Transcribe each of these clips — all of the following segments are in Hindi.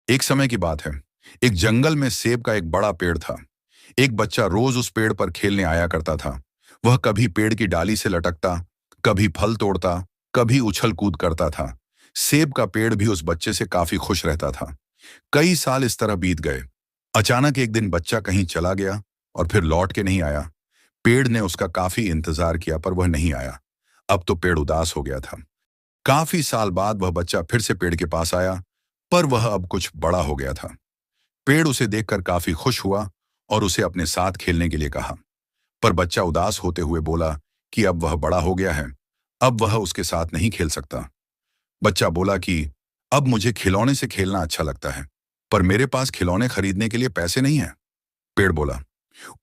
एक समय की बात है। एक जंगल में सेब का एक बड़ा पेड़ था। एक बच्चा रोज उस पेड़ पर खेलने आया करता था। वह कभी पेड़ की डाली से लटकता, कभी फल तोड़ता, कभी उछल कूद करता था। सेब का पेड़ भी उस बच्चे से काफी खुश रहता था। कई साल इस तरह बीत गए। अचानक एक दिन बच्चा कहीं चला गया और फिर लौट के नहीं आया। पेड़ ने उसका काफी इंतजार किया पर वह नहीं आया। अब तो पेड़ उदास हो गया था। काफी साल बाद वह बच्चा फिर से पेड़ के पास आया, पर वह अब कुछ बड़ा हो गया था। पेड़ उसे देखकर काफी खुश हुआ और उसे अपने साथ खेलने के लिए कहा। पर बच्चा उदास होते हुए बोला कि अब वह बड़ा हो गया है, अब वह उसके साथ नहीं खेल सकता। बच्चा बोला कि अब मुझे खिलौने से खेलना अच्छा लगता है, पर मेरे पास खिलौने खरीदने के लिए पैसे नहीं है। पेड़ बोला,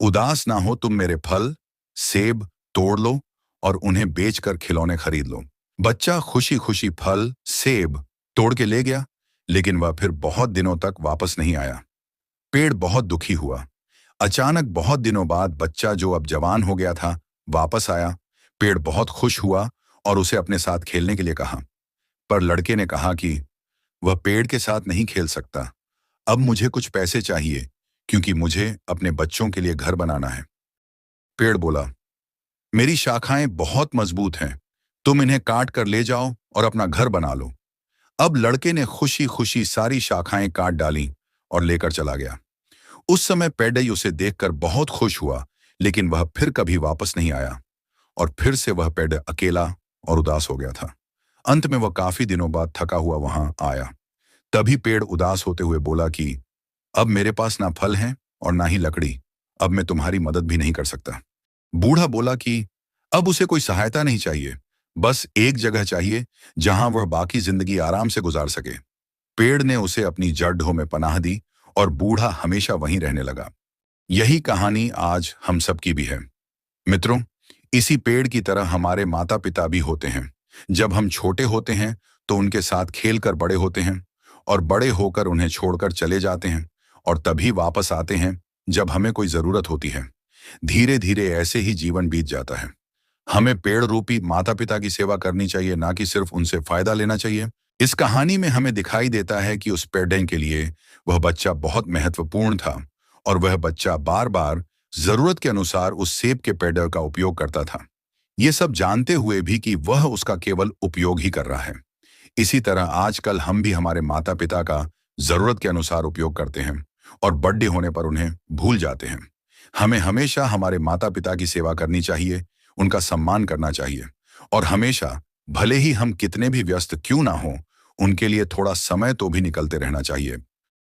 उदास ना हो, तुम मेरे फल, सेब तोड़ लो और उन्हें बेचकर खिलौने खरीद लो। बच्चा खुशी खुशी फल, सेब तोड़ के ले गया, लेकिन वह फिर बहुत दिनों तक वापस नहीं आया। पेड़ बहुत दुखी हुआ। अचानक बहुत दिनों बाद बच्चा, जो अब जवान हो गया था, वापस आया। पेड़ बहुत खुश हुआ और उसे अपने साथ खेलने के लिए कहा। पर लड़के ने कहा कि वह पेड़ के साथ नहीं खेल सकता। अब मुझे कुछ पैसे चाहिए, क्योंकि मुझे अपने बच्चों के लिए घर बनाना है। पेड़ बोला, मेरी शाखाएं बहुत मजबूत हैं, तुम इन्हें काट कर ले जाओ और अपना घर बना लो। अब लड़के ने खुशी खुशी सारी शाखाएं काट डाली और लेकर चला गया। उस समय पेडई उसे देखकर बहुत खुश हुआ, लेकिन वह फिर कभी वापस नहीं आया और फिर से वह पेड़ अकेला और उदास हो गया था। अंत में वह काफी दिनों बाद थका हुआ वहां आया। तभी पेड़ उदास होते हुए बोला कि अब मेरे पास ना फल हैं और ना ही लकड़ी, अब मैं तुम्हारी मदद भी नहीं कर सकता। बूढ़ा बोला कि अब उसे कोई सहायता नहीं चाहिए, बस एक जगह चाहिए जहां वह बाकी जिंदगी आराम से गुजार सके। पेड़ ने उसे अपनी जड़ों में पनाह दी और बूढ़ा हमेशा वहीं रहने लगा। यही कहानी आज हम सबकी भी है। मित्रों, इसी पेड़ की तरह हमारे माता पिता भी होते हैं। जब हम छोटे होते हैं तो उनके साथ खेलकर बड़े होते हैं और बड़े होकर उन्हें छोड़कर चले जाते हैं और तभी वापस आते हैं जब हमें कोई जरूरत होती है। धीरे धीरे ऐसे ही जीवन बीत जाता है। हमें पेड़ रूपी माता पिता की सेवा करनी चाहिए, ना कि सिर्फ उनसे फायदा लेना चाहिए। इस कहानी में हमें दिखाई देता है कि उस पेड़ के लिए वह बच्चा बहुत महत्वपूर्ण था और वह बच्चा बार बार जरूरत के अनुसार उस सेब के पेड़ का उपयोग करता था, ये सब जानते हुए भी कि वह उसका केवल उपयोग ही कर रहा है। इसी तरह आजकल हम भी हमारे माता पिता का जरूरत के अनुसार उपयोग करते हैं और बर्थडे होने पर उन्हें भूल जाते हैं। हमें हमेशा हमारे माता पिता की सेवा करनी चाहिए, उनका सम्मान करना चाहिए और हमेशा, भले ही हम कितने भी व्यस्त क्यों ना हों, उनके लिए थोड़ा समय तो भी निकलते रहना चाहिए।